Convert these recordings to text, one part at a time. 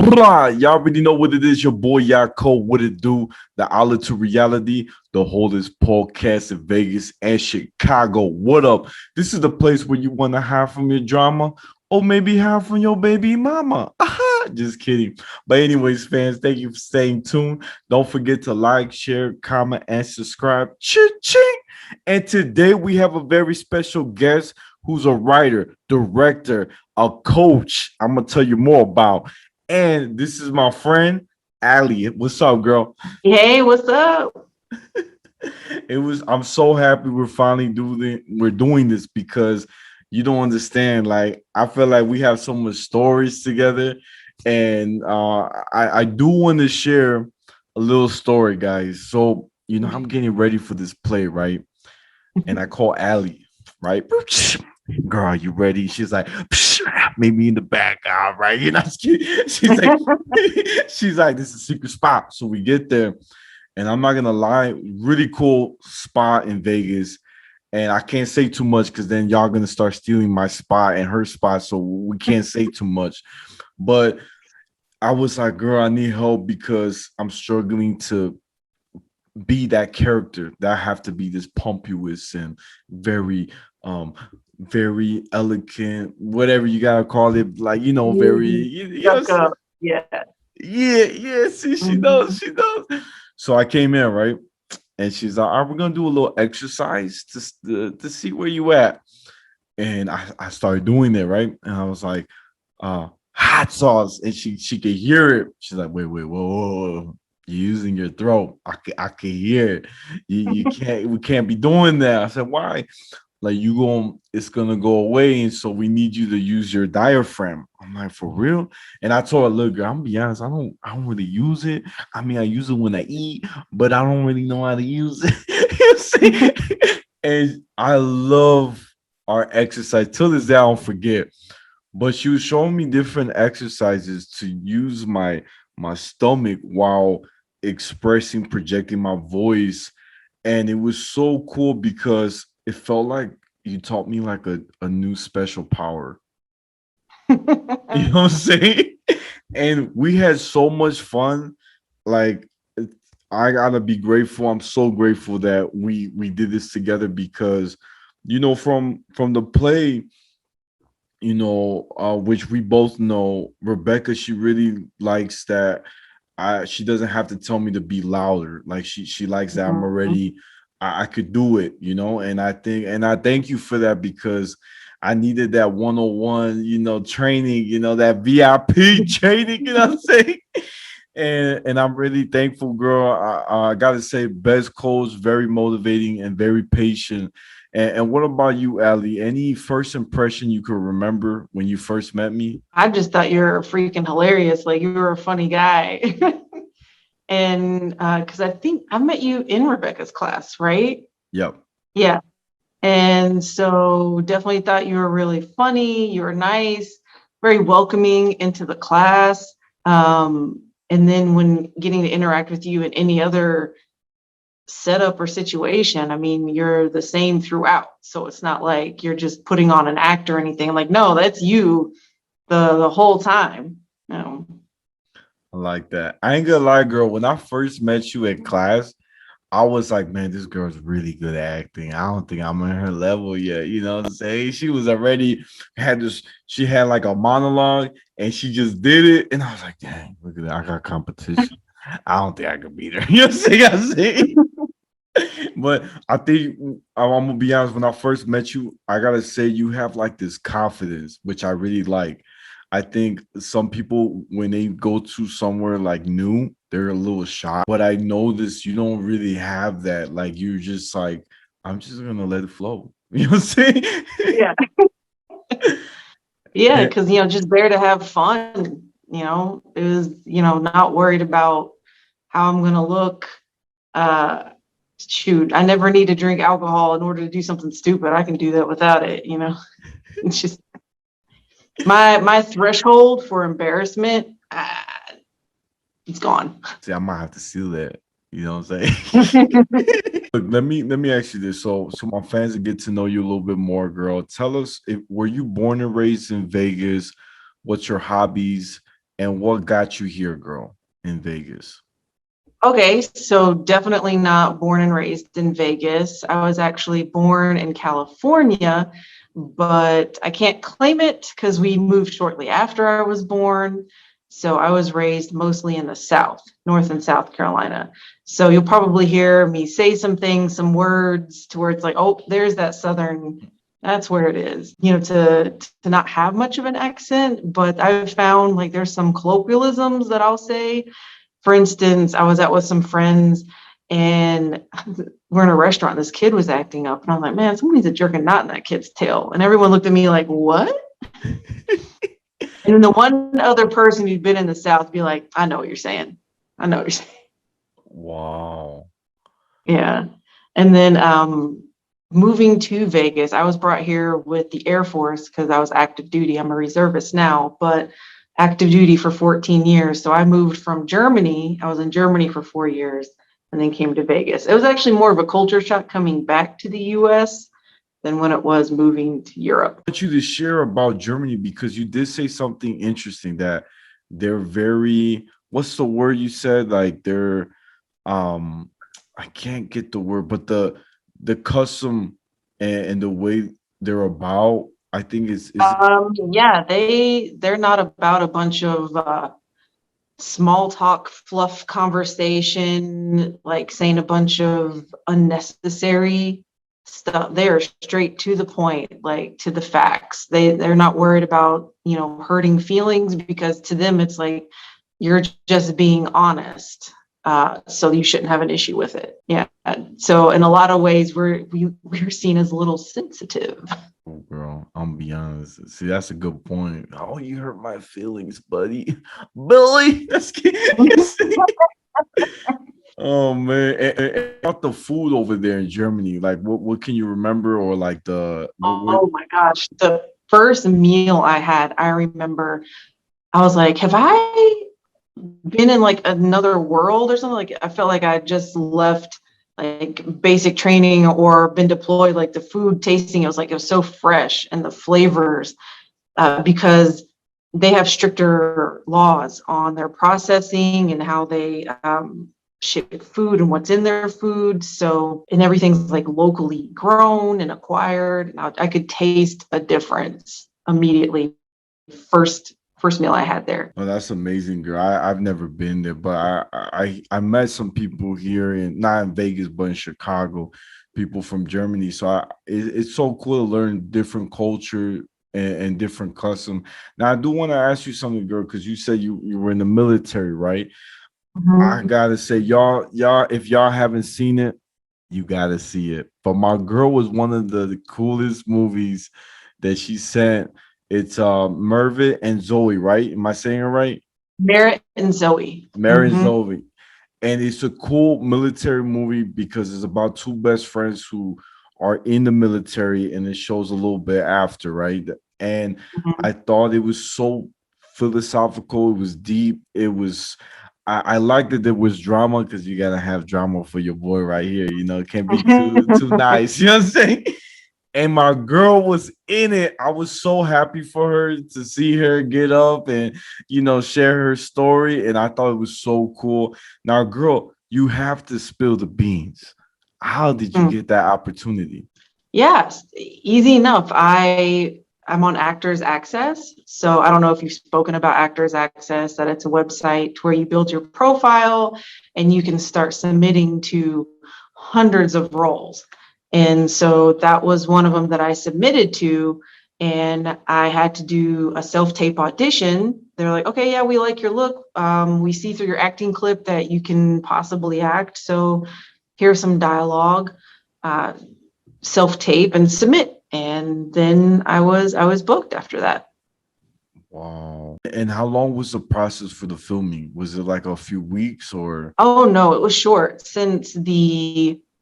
Blah. Y'all already know what it is. Your boy Yaakov. What it do? The outlet to reality. The holdest podcast in Vegas and Chicago. What up? This is the place where you want to hide from your drama, or maybe hide from your baby mama. Aha, just kidding. But anyways, fans, thank you for staying tuned. Don't forget to like, share, comment, and subscribe. Ching. And today we have a very special guest who's a writer, director, a coach. I'm gonna tell you more about. And this is my friend Ali. What's up, girl? Hey, what's up? I'm so happy we're doing this because you don't understand. Like, I feel like we have so much stories together, and I do want to share a little story, guys. So I'm getting ready for this play, right? And I call Ali, right? Girl, you ready? She's like, maybe in the back, all right. She's like, she's like, this is a secret spot. So we get there, and I'm not gonna lie, really cool spot in Vegas. And I can't say too much because then y'all gonna start stealing my spot and her spot. So we can't say too much. But I was like, girl, I need help because I'm struggling to be that character that I have to be this pompous and very very elegant, whatever you gotta call it, like very Stuck up. Yeah. yeah. See, she Mhm. knows, she knows. So I came in, right? And she's like, all right, we're gonna do a little exercise to see where you at. And I started doing it, right? And I was like, hot sauce. And she could hear it. She's like, wait, whoa. You're using your throat. I can hear it. You can't, we can't be doing that. I said, why? Like, it's gonna go away, and so we need you to use your diaphragm. I'm like, for real? And I told her, look, girl, I'm gonna be honest, I don't really use it. I mean, I use it when I eat, but I don't really know how to use it. You see? And I love our exercise. Till this day, I don't forget. But she was showing me different exercises to use my stomach while expressing, projecting my voice. And it was so cool because it felt like you taught me like a new special power. You know what I'm saying? And we had so much fun. Like, I gotta be grateful. I'm so grateful that we did this together because from the play, which we both know, Rebecca, she really likes that she doesn't have to tell me to be louder. Like, she likes that I'm Mhm. already, I could do it, and I thank you for that because I needed that 101, training, that VIP training, you know what I'm saying? And I'm really thankful, girl. I gotta say, best coach, very motivating and very patient. And what about you, Ali? Any first impression you could remember when you first met me? I just thought you were freaking hilarious. Like you were a funny guy. And because I think I met you in Rebecca's class, right? Yep. Yeah. And so definitely thought you were really funny. You were nice, very welcoming into the class. And then when getting to interact with you in any other setup or situation, I mean, you're the same throughout. So it's not like you're just putting on an act or anything. Like, no, that's you the whole time. No. I like that. I ain't gonna lie, girl. When I first met you in class, I was like, man, this girl's really good at acting. I don't think I'm on her level yet. You know what I'm saying? She was already she had like a monologue and she just did it. And I was like, dang, look at that. I got competition. I don't think I could beat her. You know what I'm saying? But I think I'm gonna be honest. When I first met you, I gotta say you have like this confidence, which I really like. I think some people when they go to somewhere like new, they're a little shy. But I noticed you don't really have that. Like, you're just like, I'm just gonna let it flow. You know what I'm saying? Yeah. Yeah, And because just there to have fun. It was, not worried about how I'm gonna look. Uh Shoot, I never need to drink alcohol in order to do something stupid. I can do that without it. It's just my threshold for embarrassment, it's gone. see, I might have to seal that. You know what I'm saying? Look, let me ask you this, so my fans will get to know you a little bit more, girl. Tell us, if were you born and raised in Vegas? What's your hobbies? and what got you here, girl, in Vegas? Okay, so definitely not born and raised in Vegas. I was actually born in California, but I can't claim it because we moved shortly after I was born. So I was raised mostly in the South, North and South Carolina. So you'll probably hear me say some things, some words to where it's like, oh, there's that Southern, that's where it is, to not have much of an accent. But I've found like there's some colloquialisms that I'll say. For instance, I was out with some friends and we're in a restaurant. This kid was acting up, and I'm like, man, somebody's a jerking knot in that kid's tail. And everyone looked at me like, what? And then the one other person who'd been in the South be like, I know what you're saying. I know what you're saying. Wow. Yeah. And then moving to Vegas, I was brought here with the Air Force because I was active duty. I'm a reservist now, but active duty for 14 years. So I moved from Germany. I was in Germany for 4 years and then came to Vegas. It was actually more of a culture shock coming back to the US than when it was moving to Europe. I want you to share about Germany because you did say something interesting that they're very, what's the word you said? Like they're um I can't get the word, but the custom and the way they're about, I think is Yeah, they're not about a bunch of small talk, fluff conversation, like saying a bunch of unnecessary stuff. They are straight to the point, like to the facts. They're not worried about, hurting feelings because to them it's like you're just being honest. So you shouldn't have an issue with it. Yeah. So in a lot of ways, we're seen as a little sensitive. oh, girl, I'm be honest. See, that's a good point. Oh, you hurt my feelings, buddy. Billy. That's oh man. And about the food over there in Germany, like what can you remember or like Oh my gosh. The first meal I had, I remember I was like, have I been in like another world or something? Like I felt like I just left like basic training or been deployed. Like the food tasting, it was so fresh and the flavors, because they have stricter laws on their processing and how they ship food and what's in their food. So, and everything's like locally grown and acquired. And I could taste a difference immediately. First meal I had there. Oh, that's amazing, girl. I've never been there, but I met some people here in not in Vegas, but in Chicago, people from Germany. So it's so cool to learn different culture and different custom. Now I do want to ask you something, girl, because you said you were in the military, right? I Mm-hmm. gotta say, y'all, if y'all haven't seen it, you gotta see it. But my girl was one of the coolest movies that she sent. It's Mervyn and Zoe, right? Am I saying it right? Merritt and Zoe. Mary and Mm-hmm. Zoe. And it's a cool military movie because it's about two best friends who are in the military and it shows a little bit after, right? And Mm-hmm. I thought it was so philosophical, it was deep, it was I like that there was drama because you gotta have drama for your boy right here. It can't be too nice. You know what I'm saying? And my girl was in it. I was so happy for her to see her get up and share her story. And I thought it was so cool. Now, girl, you have to spill the beans. How did you get that opportunity? Yes, easy enough. I'm on Actors Access. So I don't know if you've spoken about Actors Access, that it's a website where you build your profile and you can start submitting to hundreds of roles. And so that was one of them that I submitted to, and I had to do a self-tape audition. They're like, okay, yeah, we like your look. We see through your acting clip that you can possibly act. So here's some dialogue. Self-tape and submit, and then I was booked after that. Wow. And how long was the process for the filming? Was it like a few weeks or? Oh no, it was short, since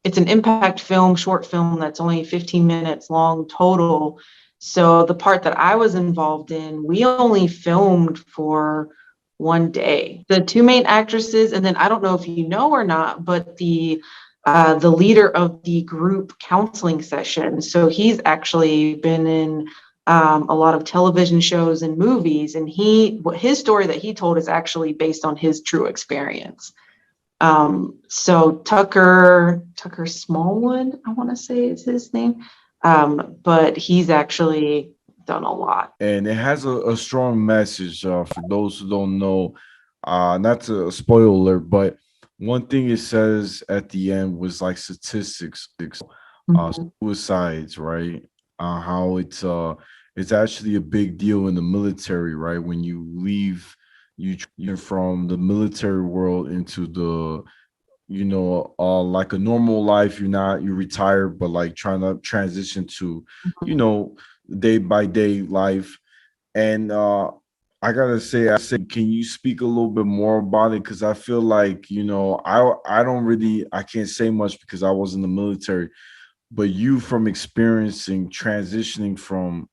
it's an impact film, short film that's only 15 minutes long total. So the part that I was involved in, we only filmed for one day. The two main actresses, and then I don't know if you know or not, but the leader of the group counseling session. So he's actually been in a lot of television shows and movies. And his story that he told is actually based on his true experience. So Tucker Smallwood, I want to say is his name. But he's actually done a lot. And it has a strong message for those who don't know. Not to spoil alert, but one thing it says at the end was like statistics, Mhm. suicides, right? How it's actually a big deal in the military, right? When you leave, you're from the military world into the like a normal life. You're retired, but like trying to transition to, you know, day by day life. And I gotta say, can you speak a little bit more about it? Because I feel like, I don't really, I can't say much because I was in the military, but you from experiencing transitioning from,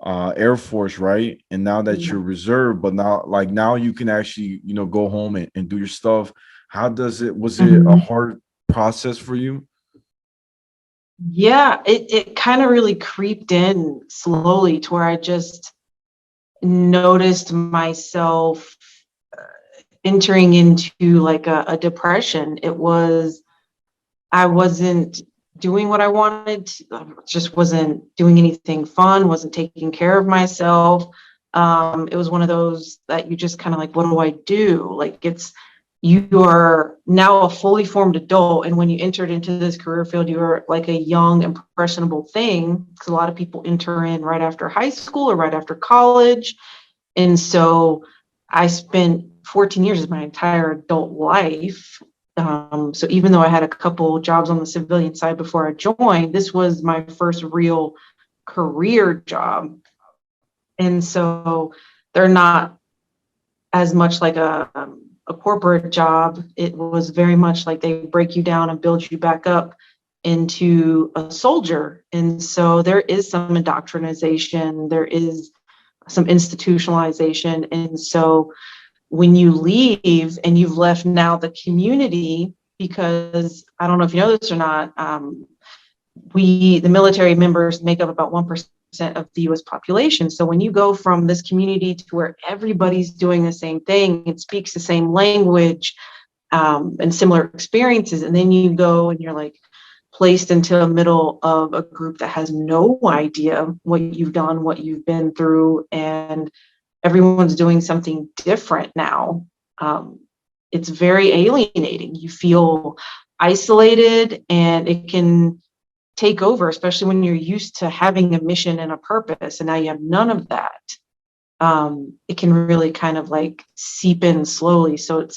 Air Force, right? And now that Yeah. you're reserve, but now you can actually, go home and do your stuff. Was it a Mhm. hard process for you? Yeah, it kind of really creeped in slowly to where I just noticed myself entering into like a depression. I wasn't doing what I wanted just wasn't doing anything fun, wasn't taking care of myself. It was one of those that you just kind of like, what do I do? Like you are now a fully formed adult. And when you entered into this career field, you were like a young, impressionable thing. Because a lot of people enter in right after high school or right after college. And so I spent 14 years of my entire adult life. So even though I had a couple jobs on the civilian side before I joined, this was my first real career job. And so they're not as much like a corporate job. It was very much like they break you down and build you back up into a soldier. And so there is some indoctrination, there is some institutionalization. And so when you leave and you've left now the community, because I don't know if you know this or not, the military members make up about 1% of the US population. So when you go from this community to where everybody's doing the same thing, it speaks the same language, and similar experiences, and then you go and you're like placed into the middle of a group that has no idea what you've done, what you've been through, and everyone's doing something different now. It's very alienating. You feel isolated, and it can take over, especially when you're used to having a mission and a purpose, and now you have none of that. It can really kind of like seep in slowly. So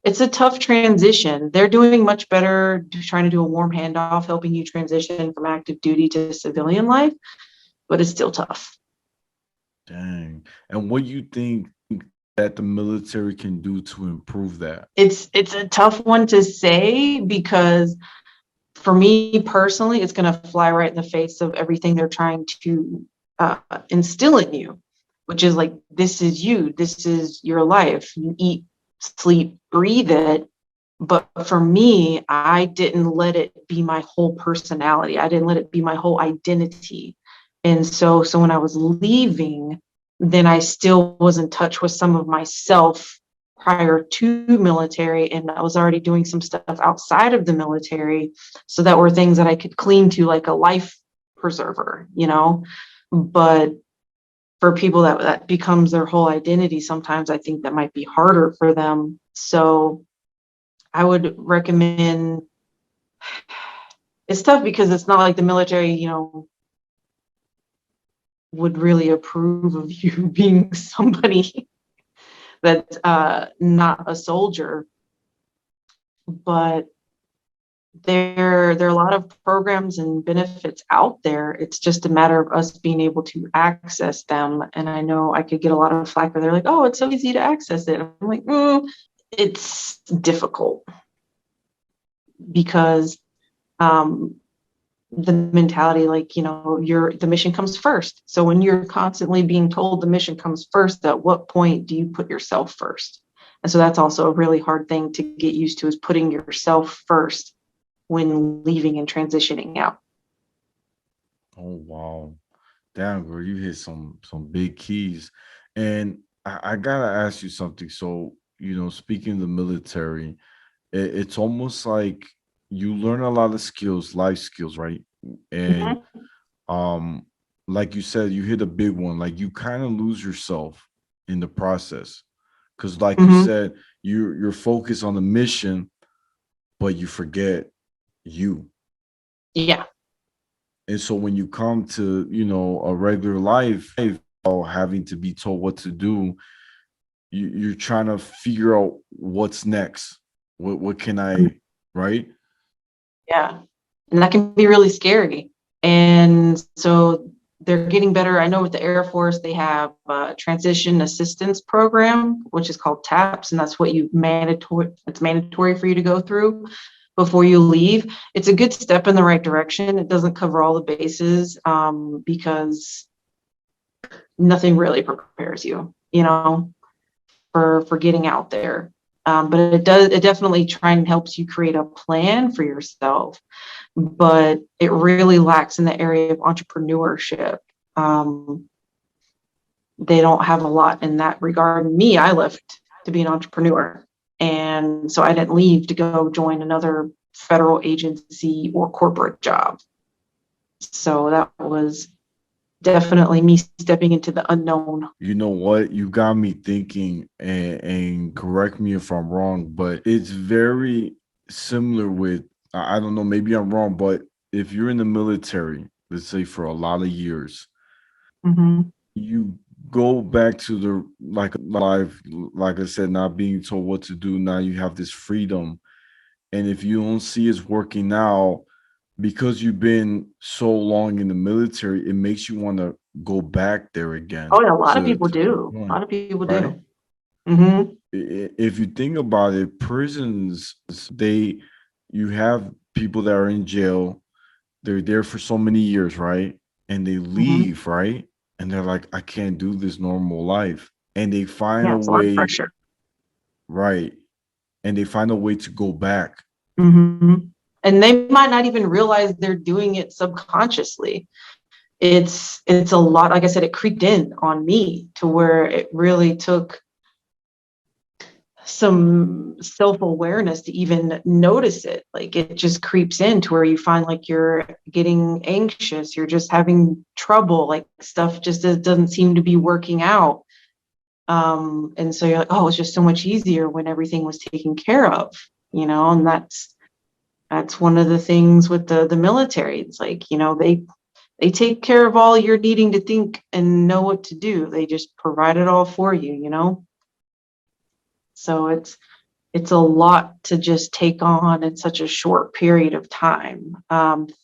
it's a tough transition. They're doing much better trying to do a warm handoff, helping you transition from active duty to civilian life, but it's still tough. Dang. And what you think that the military can do to improve that? It's a tough one to say because for me personally, it's going to fly right in the face of everything they're trying to instill in you, which is like, this is you, this is your life. You eat, sleep, breathe it. But for me, I didn't let it be my whole personality. I didn't let it be my whole identity. And so when I was leaving, then I still was in touch with some of myself prior to military, and I was already doing some stuff outside of the military. So that were things that I could cling to, like a life preserver, you know. But for people that becomes their whole identity, sometimes I think that might be harder for them. So I would recommend, it's tough because it's not like the military, would really approve of you being somebody that's not a soldier. But there are a lot of programs and benefits out there. It's just a matter of us being able to access them. And I know I could get a lot of flack where they're like, oh, it's so easy to access it. I'm like, it's difficult because um, the mentality, like, the mission comes first. So when you're constantly being told the mission comes first, at what point do you put yourself first? And so that's also a really hard thing to get used to, is putting yourself first when leaving and transitioning out. Oh wow. Damn, girl, you hit some big keys. And I gotta ask you something. So, speaking of the military, it's almost like you learn a lot of skills, life skills, right? And Mhm. um, like you said, you hit a big one. Like you kind of lose yourself in the process. Because like you Mhm. said, you're focused on the mission, but you forget you. Yeah. And so when you come to, a regular life, having to be told what to do, you're trying to figure out what's next. What can I, right? Yeah. And that can be really scary. And so they're getting better. I know with the Air Force, they have a transition assistance program, which is called TAPS, and that's what it's mandatory for you to go through before you leave. It's a good step in the right direction. It doesn't cover all the bases, because nothing really prepares you, for getting out there. But it definitely try and helps you create a plan for yourself, but it really lacks in the area of entrepreneurship. Um, they don't have a lot in that regard. Me, I left to be an entrepreneur. And so I didn't leave to go join another federal agency or corporate job. So that was definitely me stepping into the unknown. You know what? You got me thinking, and correct me if I'm wrong, but it's very similar with, I don't know, maybe I'm wrong, but if you're in the military, let's say for a lot of years, Mm-hmm. you go back to the like life, like I said, not being told what to do. Now you have this freedom. And if you don't see it's working now, because you've been so long in the military, it makes you want to go back there Oh, again yeah, a lot of people to do. A join, lot of people right? do. Mm-hmm. If you think about it, prisons, you have people that are in jail, they're there for so many years, right? And they Mm-hmm. leave, right? And they're like, I can't do this normal life. And they find Yeah, a it's a lot of way, pressure. right? And they find a way to go back. Mm-hmm. And they might not even realize they're doing it subconsciously. It's a lot. Like I said, it creeped in on me to where it really took some self-awareness to even notice it. Like it just creeps in to where you find like you're getting anxious, you're just having trouble, like stuff just doesn't seem to be working out. And so you're like, oh, it's just so much easier when everything was taken care of, and that's one of the things with the military. It's like, they take care of all you're needing to think and know what to do. They just provide it all for you. So it's a lot to just take on in such a short period of time.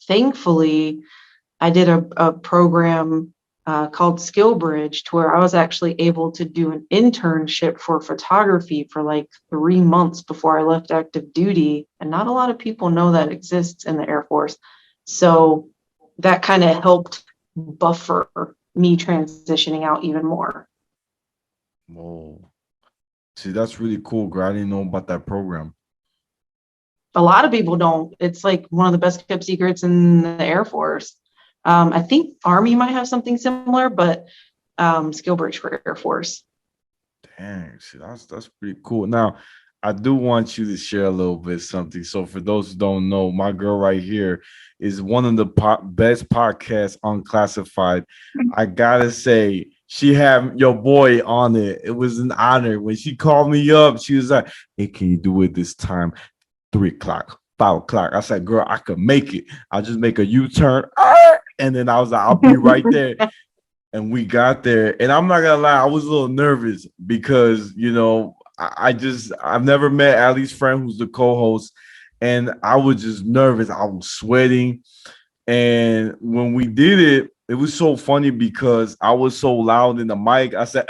Thankfully, I did a program called Skill Bridge, to where I was actually able to do an internship for photography for like 3 months before I left active duty. And not a lot of people know that exists in the Air Force. So that kind of helped buffer me transitioning out even more. Whoa. See, that's really cool, girl. I didn't know about that program. A lot of people don't. It's like one of the best kept secrets in the Air Force. I think Army might have something similar, but Skill Bridge for Air Force. Dang, see, that's pretty cool. Now, I do want you to share a little bit something. So, for those who don't know, my girl right here is one of the best podcasts unclassified. I gotta say, she had your boy on it. It was an honor when she called me up. She was like, "Hey, can you do it this time? 3 o'clock, 5 o'clock." I said, "Girl, I could make it. I'll just make a U-turn." And then I was like, "I'll be right there." And we got there, and I'm not gonna lie, I was a little nervous because I've never met Ali's friend who's the co-host, and I was just nervous. I was sweating, and when we did it, it was so funny because I was so loud in the mic. I said,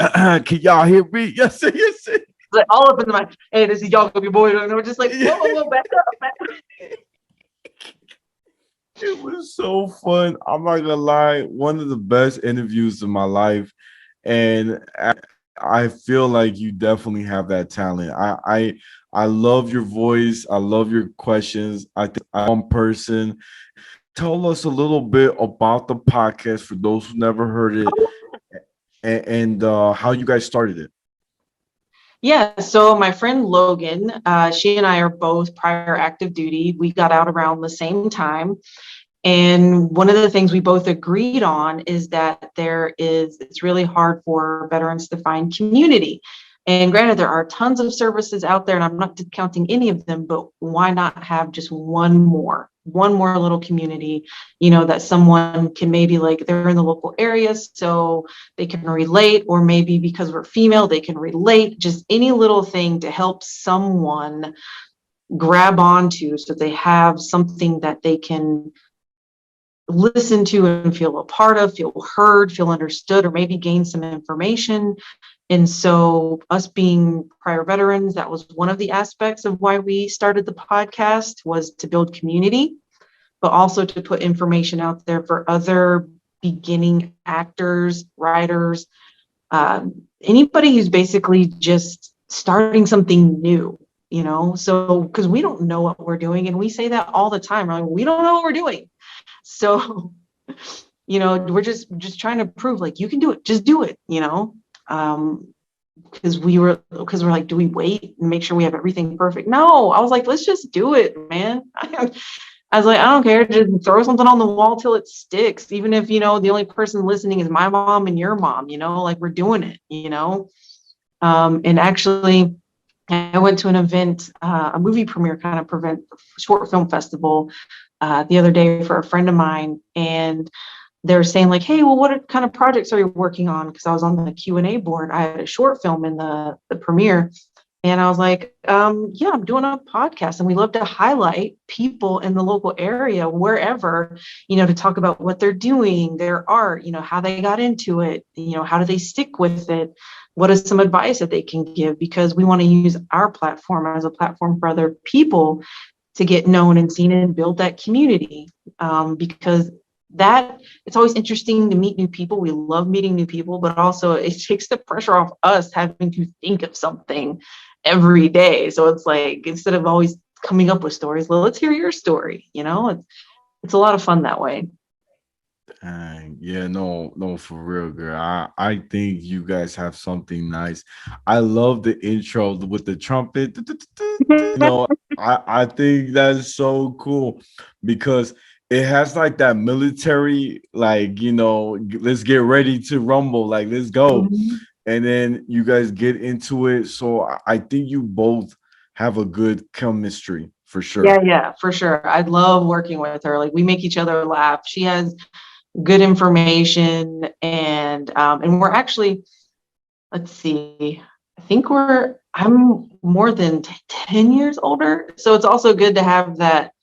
"Can y'all hear me?" Yes, sir, yes, sir. Like all up in the mind. Hey, this is Yaakov, your boy. And we're just like, whoa, whoa, whoa, back up, back up. It was so fun. I'm not gonna lie, one of the best interviews of my life, and I feel like you definitely have that talent. I love your voice. I love your questions. I think I'm one person tell us a little bit about the podcast for those who never heard it, and how you guys started it. Yeah, so my friend Logan, she and I are both prior active duty. We got out around the same time. And one of the things we both agreed on is that it's really hard for veterans to find community. And granted, there are tons of services out there, and I'm not discounting any of them, but why not have just one more little community, that someone can maybe, like, they're in the local area, so they can relate, or maybe because we're female, they can relate, just any little thing to help someone grab onto so they have something that they can listen to and feel a part of, feel heard, feel understood, or maybe gain some information. And so us being prior veterans, that was one of the aspects of why we started the podcast, was to build community, but also to put information out there for other beginning actors, writers, anybody who's basically just starting something new, so because we don't know what we're doing, and we say that all the time, right? We don't know what we're doing. So, we're just trying to prove, like, you can do it, just do it, because we're like, do we wait and make sure we have everything perfect? No, I was like, let's just do it, man. I was like, I don't care, just throw something on the wall till it sticks, even if, the only person listening is my mom and your mom, like, we're doing it, and actually, I went to an event, a movie premiere kind of short film festival, the other day for a friend of mine, and they're saying, like, hey, well, what kind of projects are you working on? Because I was on the Q&A board. I had a short film in the premiere, and I was like, yeah, I'm doing a podcast, and we love to highlight people in the local area, wherever, to talk about what they're doing, their art, how they got into it, how do they stick with it, what is some advice that they can give, because we want to use our platform as a platform for other people to get known and seen and build that community, because it's always interesting to meet new people. We love meeting new people, but also it takes the pressure off us having to think of something every day. So it's like, instead of always coming up with stories, well, let's hear your story. It's a lot of fun that way. Yeah, no, for real, girl. I think you guys have something nice. I love the intro with the trumpet. I think that's so cool because it has like that military, like, let's get ready to rumble, like, let's go. Mm-hmm. And then you guys get into it. So I think you both have a good chemistry for sure. Yeah, for sure. I love working with her. Like, we make each other laugh. She has good information, and we're actually, let's see, I think I'm more than 10 years older. So it's also good to have that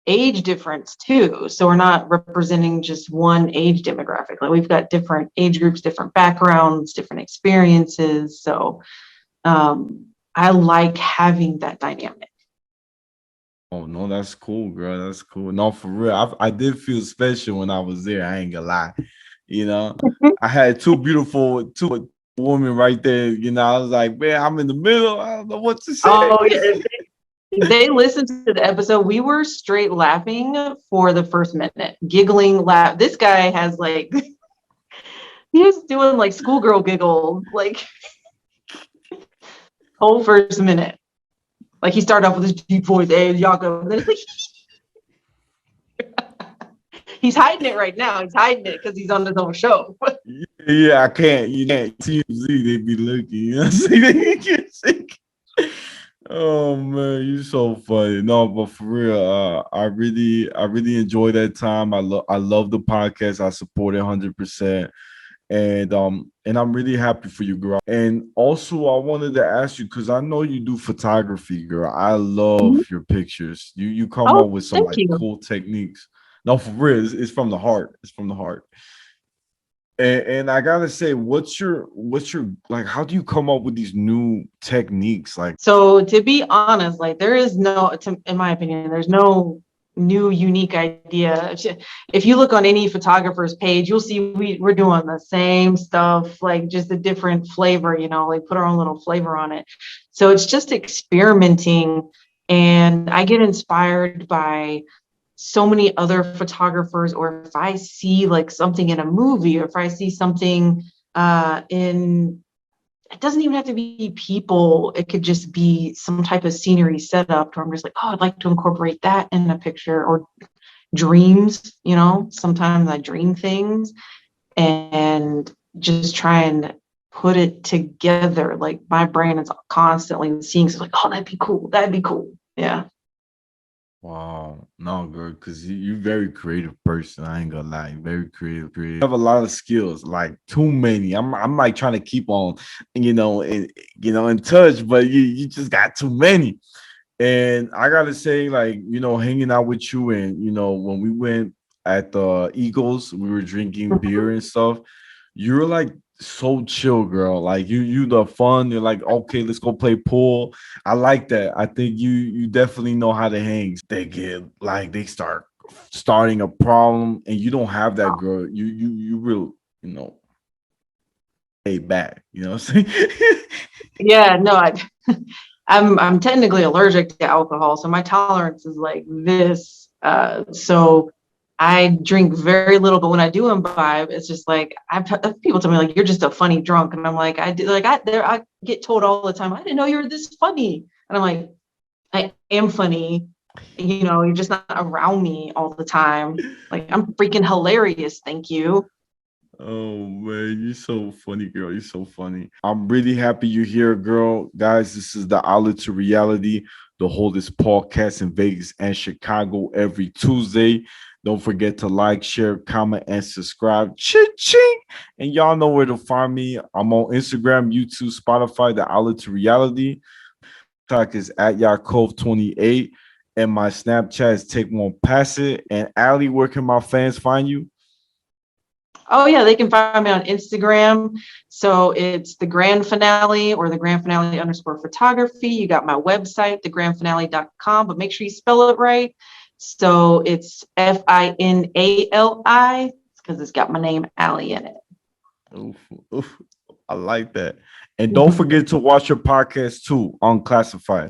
age difference too. So we're not representing just one age demographic. Like, we've got different age groups, different backgrounds, different experiences. So I like having that dynamic. Oh no, that's cool, girl. That's cool. No, for real. I did feel special when I was there. I ain't gonna lie. I had two women right there. I was like, man, I'm in the middle. I don't know what to say. Oh yeah. They listened to the episode. We were straight laughing for the first minute, giggling, laugh. This guy has, like, he was doing like schoolgirl giggles, like, whole first minute. Like, he started off with his deep voice, hey, Yaakov, and then he's hiding it right now. He's hiding it because he's on his own show. Yeah, I can't. You can't. TMZ, they be looking. You know what I'm saying? Oh man, you're so funny. No, but for real, I really enjoy that time. I love the podcast. I support it 100%. And I'm really happy for you, girl. And also, I wanted to ask you, because I know you do photography, girl. I love your pictures. You come up with some, thank like, you. cool techniques. No, for real, it's from the heart. It's from the heart. And I gotta say, what's your like? How do you come up with these new techniques? Like, So, to be honest, like, there is no, in my opinion, there's no new unique idea. If you look on any photographer's page, you'll see we're doing the same stuff, like, just a different flavor, like, put our own little flavor on it. So it's just experimenting, and I get inspired by so many other photographers, or if I see like something in a movie, or if I see something in, it doesn't even have to be people. It could just be some type of scenery setup where I'm just like, oh, I'd like to incorporate that in a picture, or dreams, sometimes I dream things and just try and put it together. Like my brain is constantly seeing something like, oh, that'd be cool. That'd be cool. Yeah. Wow, no, girl, because you're very creative person. I ain't gonna lie, very creative. You have a lot of skills, like too many. I'm like trying to keep on, in touch, but you just got too many. And I gotta say, like, hanging out with you, and when we went at the Eagles, we were drinking beer and stuff. You're like so chill, girl. Like you the fun. You're like, okay, let's go play pool. I like that. I think you definitely know how to hang. They get like they starting a problem, and you don't have that, girl. You real, pay back. You know what I'm saying? Yeah, no, I'm technically allergic to alcohol, so my tolerance is like this. So I drink very little, but when I do imbibe, it's just like people tell me like you're just a funny drunk, and I'm like I get told all the time, I didn't know you were this funny, and I'm like, I am funny, you're just not around me all the time. Like I'm freaking hilarious, thank you. Oh man, you're so funny, girl. You're so funny. I'm really happy you're here, girl. Guys, this is the Outlet to Reality, the holdest podcast in Vegas and Chicago every Tuesday. Don't forget to like, share, comment, and subscribe. Ching! And y'all know where to find me. I'm on Instagram, YouTube, Spotify, the Outlet to Reality. TikTok is at Yaakov28. And my Snapchat is Take One Pass It. And Ali, where can my fans find you? Oh yeah, they can find me on Instagram. So it's the grand finale, or the grand finale _ photography. You got my website, thegrandfinale.com, but make sure you spell it right. So it's FINALI, because it's got my name, Ali, in it. Oof, oof. I like that. And don't forget to watch your podcast too, Unclassified.